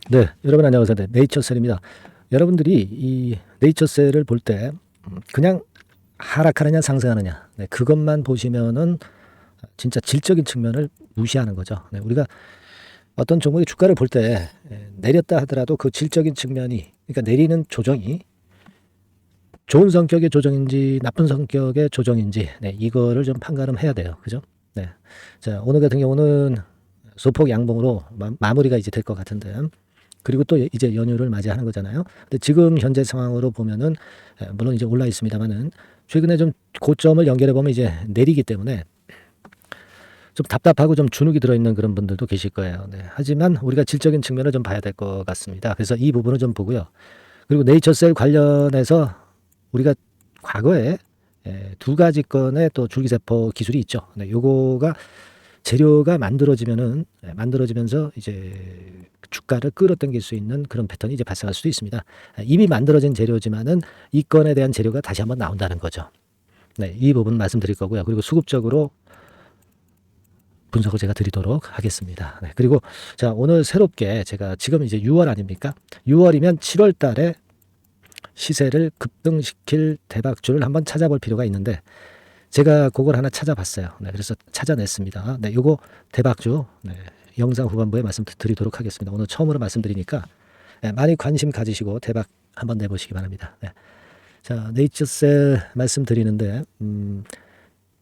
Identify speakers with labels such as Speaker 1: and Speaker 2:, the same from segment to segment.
Speaker 1: 네, 여러분 안녕하세요. 네, 네이처셀입니다. 여러분들이 이 네이처셀을 볼 때 그냥 하락하느냐 상승하느냐 그것만 보시면은 진짜 질적인 측면을 무시하는 거죠. 우리가 어떤 종목의 주가를 볼 때 내렸다 하더라도 그 질적인 측면이 그러니까 내리는 조정이 좋은 성격의 조정인지 나쁜 성격의 조정인지 이거를 좀 판가름 해야 돼요. 그죠? 네. 자, 오늘 같은 경우는 소폭 양봉으로 마무리가 이제 될 것 같은데 그리고 또 이제 연휴를 맞이하는 거잖아요. 근데 지금 현재 상황으로 보면은 물론 이제 올라 있습니다만은 최근에 좀 고점을 연결해 보면 이제 내리기 때문에 좀 답답하고 좀 주눅이 들어있는 그런 분들도 계실 거예요. 네. 하지만 우리가 질적인 측면을 좀 봐야 될 것 같습니다. 그래서 이 부분을 좀 보고요. 그리고 네이처셀 관련해서 우리가 과거에 두 가지 건의 또 줄기세포 기술이 있죠. 네, 요거가 재료가 만들어지면서 이제 주가를 끌어당길 수 있는 그런 패턴이 이제 발생할 수도 있습니다. 이미 만들어진 재료지만은 이 건에 대한 재료가 다시 한번 나온다는 거죠. 네, 이 부분 말씀드릴 거고요. 그리고 수급적으로 분석을 제가 드리도록 하겠습니다. 네, 그리고 자, 오늘 새롭게 제가 지금 이제 6월 아닙니까? 6월이면 7월 달에 시세를 급등시킬 대박주를 한번 찾아볼 필요가 있는데 제가 그걸 하나 찾아봤어요. 네, 그래서 찾아냈습니다. 네, 요거 대박주 영상 후반부에 말씀드리도록 하겠습니다. 오늘 처음으로 말씀드리니까 많이 관심 가지시고 대박 한번 내보시기 바랍니다. 네. 자, 네이처셀 말씀드리는데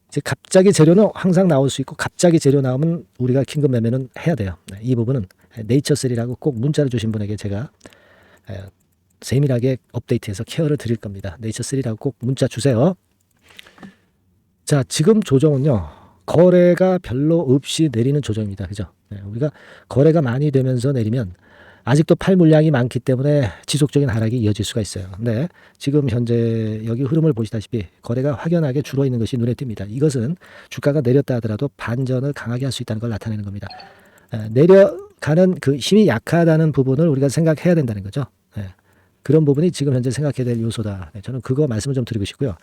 Speaker 1: 이제 갑자기 재료는 항상 나올 수 있고 갑자기 재료 나오면 우리가 긴급 매매는 해야 돼요. 네, 이 부분은 네이처셀이라고 꼭 문자를 주신 분에게 제가 세밀하게 업데이트해서 케어를 드릴 겁니다. 네이처셀이라고 꼭 문자 주세요. 자, 지금 조정은요. 거래가 별로 없이 내리는 조정입니다. 그죠? 네, 우리가 거래가 많이 되면서 내리면 아직도 팔 물량이 많기 때문에 지속적인 하락이 이어질 수가 있어요. 근데 지금 현재 여기 흐름을 보시다시피 거래가 확연하게 줄어 있는 것이 눈에 띕니다. 이것은 주가가 내렸다 하더라도 반전을 강하게 할 수 있다는 걸 나타내는 겁니다. 내려가는 그 힘이 약하다는 부분을 우리가 생각해야 된다는 거죠. 그런 부분이 지금 현재 생각해야 될 요소다. 저는 그거 말씀을 좀 드리고 싶고요.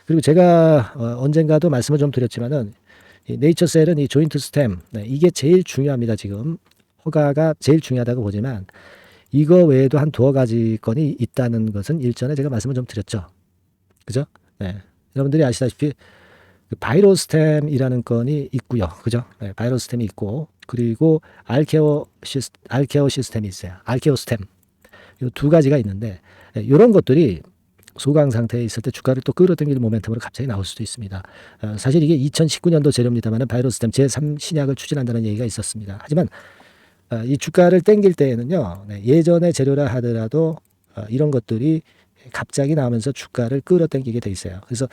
Speaker 1: 그리고 제가 언젠가도 말씀을 좀 드렸지만은 이 네이처셀은 이 조인트 스템 이게 제일 중요합니다. 지금 허가가 제일 중요하다고 보지만 이거 외에도 한 두어 가지 건이 있다는 것은 일전에 제가 말씀을 좀 드렸죠. 그죠? 네. 여러분들이 아시다시피 그 바이로스템이라는 건이 있고요. 그죠? 네, 바이로스템이 있고 그리고 알케오 시스템이 있어요. 알케오 스템. 이 두 가지가 있는데 이런 것들이 소강 상태에 있을 때 주가를 또 끌어당기는 모멘텀으로 갑자기 나올 수도 있습니다. 사실 이게 2019년도 재료입니다만 바이로스템 제3 신약을 추진한다는 얘기가 있었습니다. 하지만 이 주가를 땡길 때에는요. 예전의 재료라 하더라도 이런 것들이 갑자기 나오면서 주가를 끌어당기게 돼 있어요. 그래서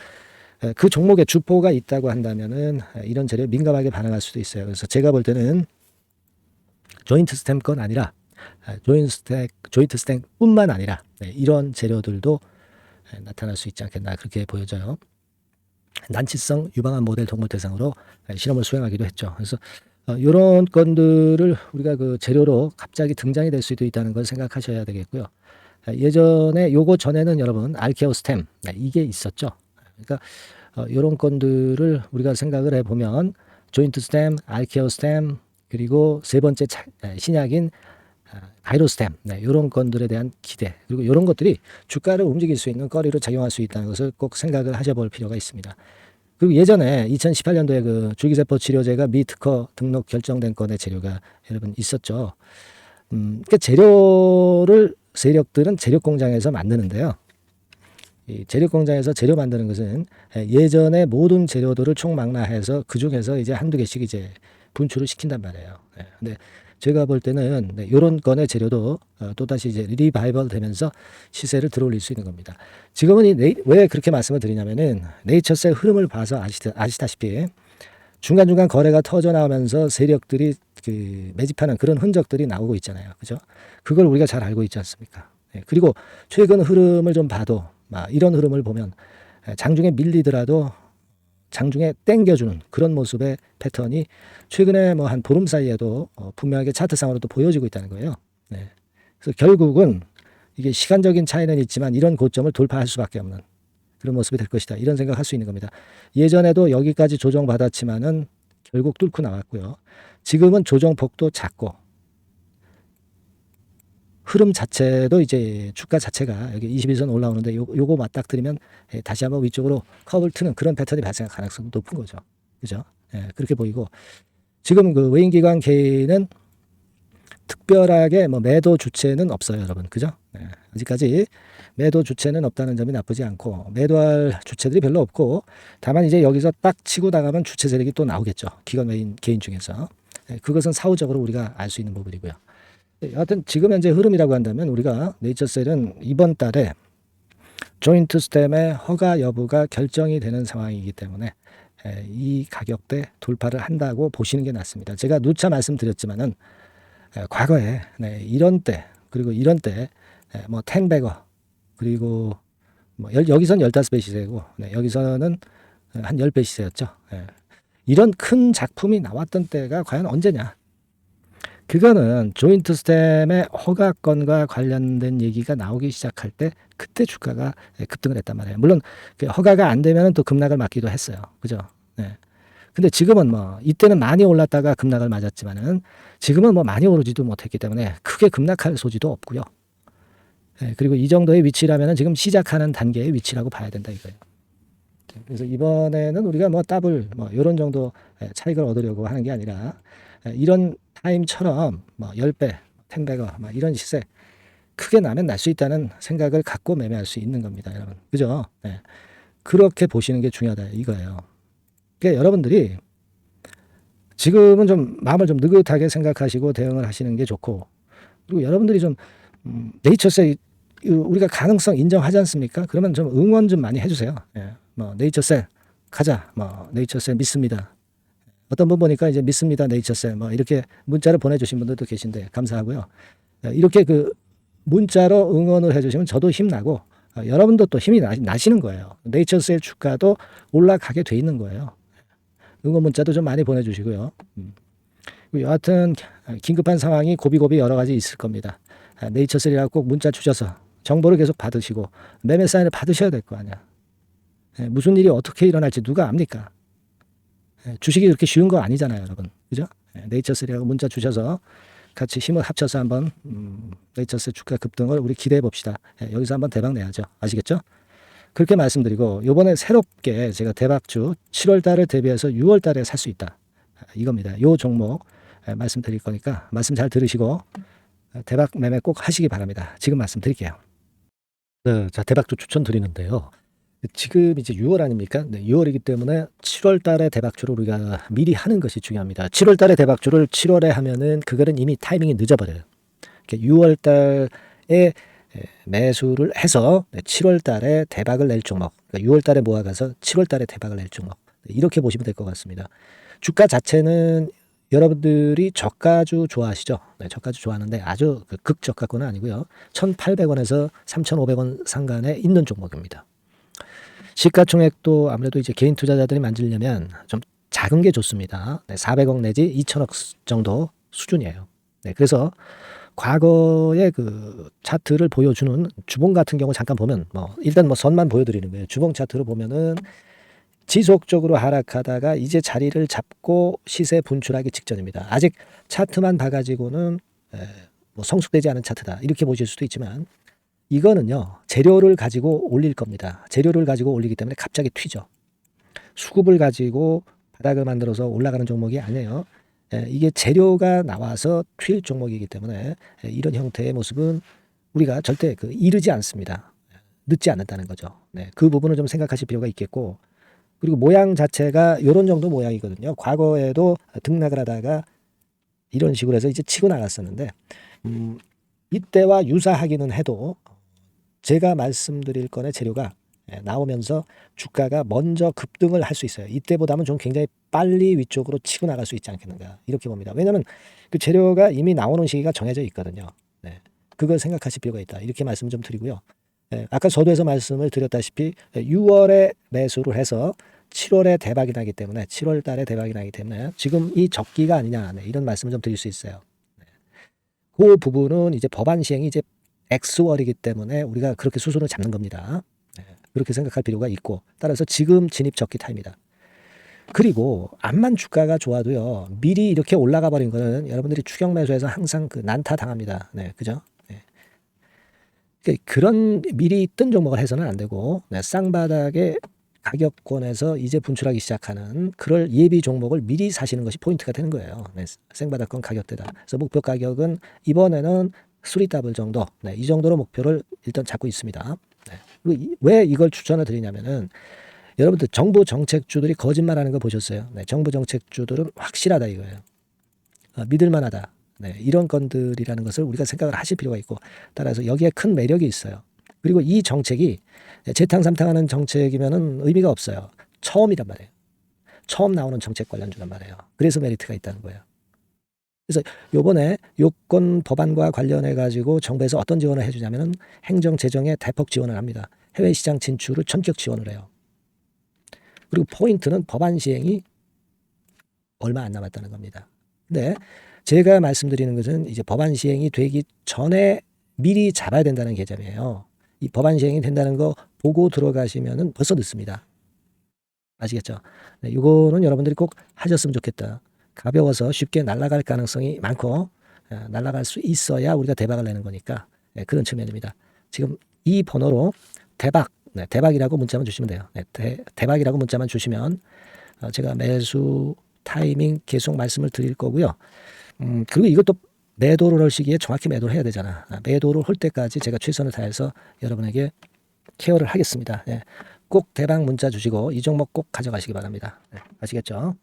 Speaker 1: 그 종목에 주포가 있다고 한다면은 이런 재료에 민감하게 반응할 수도 있어요. 그래서 제가 볼 때는 조인트 스템 건 아니라 조인트 스템뿐만 아니라 이런 재료들도 나타날 수 있지 않겠나 그렇게 보여져요. 난치성 유방암 모델 동물 대상으로 실험을 수행하기도 했죠. 그래서 이런 건들을 우리가 그 재료로 갑자기 등장이 될 수도 있다는 걸 생각하셔야 되겠고요. 예전에 요거 전에는 여러분 알케오 스템 이게 있었죠. 그러니까 이런 건들을 우리가 생각을 해보면 조인트 스템, 알케오 스템 그리고 세 번째 신약인 바이로스템 이런 건들에 대한 기대 그리고 이런 것들이 주가를 움직일 수 있는 거리로 작용할 수 있다는 것을 꼭 생각을 하셔볼 필요가 있습니다. 그리고 예전에 2018년도에 그 줄기세포 치료제가 미 특허 등록 결정된 건의 재료가 여러분 있었죠. 그러니까 재료를 세력들은 재료 공장에서 만드는데요. 이 재료 공장에서 재료 만드는 것은 예전에 모든 재료들을 총망라해서 그 중에서 이제 한두 개씩 이제 분출을 시킨단 말이에요. 근데 제가 볼 때는 이런 건의 재료도 또다시 이제 리바이벌 되면서 시세를 들어올릴 수 있는 겁니다. 지금은 왜 그렇게 말씀을 드리냐면은 네이처셀 흐름을 봐서 아시다시피 중간중간 거래가 터져 나오면서 세력들이 그 매집하는 그런 흔적들이 나오고 있잖아요. 그죠? 그걸 우리가 잘 알고 있지 않습니까? 그리고 최근 흐름을 좀 봐도 이런 흐름을 보면 장중에 밀리더라도 장중에 땡겨주는 그런 모습의 패턴이 최근에 뭐 한 보름 사이에도 분명하게 차트상으로도 보여지고 있다는 거예요. 그래서 결국은 이게 시간적인 차이는 있지만 이런 고점을 돌파할 수밖에 없는 그런 모습이 될 것이다. 이런 생각할 수 있는 겁니다. 예전에도 여기까지 조정받았지만은 결국 뚫고 나왔고요. 지금은 조정폭도 작고 흐름 자체도 이제 주가 자체가 여기 21선 올라오는데 요거 맞닥뜨리면 다시 한번 위쪽으로 커브를 트는 그런 패턴이 발생할 가능성이 높은 거죠. 그죠? 예, 그렇게 보이고 지금 그 외인기관 개인은 특별하게 뭐 매도 주체는 없어요, 여러분. 그죠? 예, 아직까지 매도 주체는 없다는 점이 나쁘지 않고 매도할 주체들이 별로 없고 다만 이제 여기서 딱 치고 나가면 주체 세력이 또 나오겠죠. 기관 외인 개인 중에서. 예, 그것은 사후적으로 우리가 알 수 있는 부분이고요. 여하튼 지금 현재 흐름이라고 한다면 우리가 네이처셀은 이번 달에 조인트 스템의 허가 여부가 결정이 되는 상황이기 때문에 이 가격대 돌파를 한다고 보시는 게 낫습니다. 제가 누차 말씀드렸지만은 과거에 이런 때 그리고 이런 때 뭐 10배거 그리고 뭐 여기선 15배 시세고 여기서는 한 10배 시세였죠. 이런 큰 작품이 나왔던 때가 과연 언제냐? 그거는 조인트 스템의 허가건과 관련된 얘기가 나오기 시작할 때 그때 주가가 급등을 했단 말이에요. 물론 허가가 안 되면 또 급락을 맞기도 했어요. 그죠? 네. 근데 지금은 뭐 이때는 많이 올랐다가 급락을 맞았지만은 지금은 뭐 많이 오르지도 못했기 때문에 크게 급락할 소지도 없고요. 네. 그리고 이 정도의 위치라면은 지금 시작하는 단계의 위치라고 봐야 된다 이거예요. 그래서 이번에는 우리가 뭐 더블 뭐 이런 정도 차익을 얻으려고 하는 게 아니라 이런 타임처럼 뭐 10배, 10배거 뭐 이런 시세 크게 나면 날 수 있다는 생각을 갖고 매매할 수 있는 겁니다, 여러분. 그죠? 네. 그렇게 보시는 게 중요하다 이거예요. 그러니까 여러분들이 지금은 좀 마음을 좀 느긋하게 생각하시고 대응을 하시는 게 좋고 그리고 여러분들이 좀 네이처셀 우리가 가능성 인정하지 않습니까? 그러면 좀 응원 좀 많이 해주세요. 예. 뭐 네이처셀 가자, 뭐 네이처셀 믿습니다. 어떤 분 보니까 이제 믿습니다 네이처셀 뭐 이렇게 문자를 보내주신 분들도 계신데 감사하고요. 이렇게 그 문자로 응원을 해주시면 저도 힘나고 여러분도 또 힘이 나시는 거예요. 네이처셀 주가도 올라가게 돼 있는 거예요. 응원 문자도 좀 많이 보내주시고요. 여하튼 긴급한 상황이 고비고비 여러 가지 있을 겁니다. 네이처셀이라고 꼭 문자 주셔서 정보를 계속 받으시고 매매 사인을 받으셔야 될 거 아니야. 무슨 일이 어떻게 일어날지 누가 압니까? 주식이 그렇게 쉬운 거 아니잖아요, 여러분. 그죠? 네이처셀이라고 문자 주셔서 같이 힘을 합쳐서 한번 네이처셀 주가 급등을 우리 기대해 봅시다. 여기서 한번 대박 내야죠. 아시겠죠? 그렇게 말씀드리고 이번에 새롭게 제가 대박주 7월 달을 대비해서 6월 달에 살 수 있다. 이겁니다. 요 종목 말씀드릴 거니까 말씀 잘 들으시고 대박 매매 꼭 하시기 바랍니다. 지금 말씀드릴게요. 네, 자 대박주 추천드리는데요. 지금 이제 6월 아닙니까? 네, 6월이기 때문에 7월 달에 대박주를 우리가 미리 하는 것이 중요합니다. 7월 달에 대박주를 7월에 하면은 그거는 이미 타이밍이 늦어버려요. 6월 달에 매수를 해서 7월 달에 대박을 낼 종목, 그러니까 6월 달에 모아가서 7월 달에 대박을 낼 종목 이렇게 보시면 될 것 같습니다. 주가 자체는 여러분들이 저가주 좋아하시죠? 네, 저가주 좋아하는데 아주 극저가권은 아니고요. 1,800원에서 3,500원 상간에 있는 종목입니다. 시가총액도 아무래도 이제 개인 투자자들이 만지려면 좀 작은 게 좋습니다. 네, 400억 내지 2천억 정도 수준이에요. 네, 그래서 과거의 그 차트를 보여주는 주봉 같은 경우 잠깐 보면 일단 선만 보여드리는 거예요. 주봉 차트를 보면은 지속적으로 하락하다가 이제 자리를 잡고 시세 분출하기 직전입니다. 아직 차트만 봐가지고는 성숙되지 않은 차트다 이렇게 보실 수도 있지만 이거는요 재료를 가지고 올릴 겁니다. 재료를 가지고 올리기 때문에 갑자기 튀죠. 수급을 가지고 바닥을 만들어서 올라가는 종목이 아니에요. 이게 재료가 나와서 튈 종목이기 때문에 이런 형태의 모습은 우리가 절대 이르지 않습니다. 늦지 않는다는 거죠. 네, 그 부분을 좀 생각하실 필요가 있겠고 그리고 모양 자체가 이런 정도 모양이거든요. 과거에도 등락을 하다가 이런 식으로 해서 이제 치고 나갔었는데 이때와 유사하기는 해도 제가 말씀드릴 건의 재료가 나오면서 주가가 먼저 급등을 할 수 있어요. 이때보다는 좀 굉장히 빨리 위쪽으로 치고 나갈 수 있지 않겠는가 이렇게 봅니다. 왜냐하면 그 재료가 이미 나오는 시기가 정해져 있거든요. 네, 그걸 생각하실 필요가 있다. 이렇게 말씀 좀 드리고요. 아까 서두에서 말씀을 드렸다시피 6월에 매수를 해서 7월에 대박이 나기 때문에 7월 달에 대박이 나기 때문에 지금 이 적기가 아니냐 이런 말씀을 좀 드릴 수 있어요. 그 부분은 이제 법안 시행이 이제 X월이기 때문에 우리가 그렇게 수순을 잡는 겁니다. 그렇게 생각할 필요가 있고 따라서 지금 진입 적기 타입니다. 그리고 암만 주가가 좋아도요 미리 이렇게 올라가 버린 거는 여러분들이 추격 매수해서 항상 난타 당합니다. 네, 그죠? 네. 그런 미리 뜬 종목을 해서는 안 되고 네, 쌍바닥의 가격권에서 이제 분출하기 시작하는 그럴 예비 종목을 미리 사시는 것이 포인트가 되는 거예요. 네, 생바닥권 가격대다. 그래서 목표 가격은 이번에는 3더블 정도, 네, 이 정도로 목표를 일단 잡고 있습니다. 네. 그리고 왜 이걸 추천을 드리냐면은 여러분들 정부 정책주들이 거짓말하는 거 보셨어요? 네, 정부 정책주들은 확실하다 이거예요. 믿을만하다. 네, 이런 건들이라는 것을 우리가 생각을 하실 필요가 있고 따라서 여기에 큰 매력이 있어요. 그리고 이 정책이 재탕삼탕하는 정책이면은 의미가 없어요. 처음이란 말이에요. 처음 나오는 정책 관련주란 말이에요. 그래서 메리트가 있다는 거예요. 그래서 요번에 요건 법안과 관련해 가지고 정부에서 어떤 지원을 해주냐면은 행정 재정에 대폭 지원을 합니다. 해외 시장 진출을 전격 지원을 해요. 그리고 포인트는 법안 시행이 얼마 안 남았다는 겁니다. 근데 제가 말씀드리는 것은 이제 법안 시행이 되기 전에 미리 잡아야 된다는 개념이에요. 이 법안 시행이 된다는 거 보고 들어가시면은 벌써 늦습니다. 아시겠죠? 네, 이거는 여러분들이 꼭 하셨으면 좋겠다. 가벼워서 쉽게 날아갈 가능성이 많고 날아갈 수 있어야 우리가 대박을 내는 거니까 그런 측면입니다. 지금 이 번호로 대박, 네, 대박이라고 문자만 주시면 돼요. 네, 대박이라고 문자만 주시면 제가 매수 타이밍 계속 말씀을 드릴 거고요. 그리고 이것도 매도를 할 시기에 정확히 매도를 해야 되잖아. 매도를 할 때까지 제가 최선을 다해서 여러분에게 케어를 하겠습니다. 꼭 대박 문자 주시고 이 종목 꼭 가져가시기 바랍니다. 아시겠죠?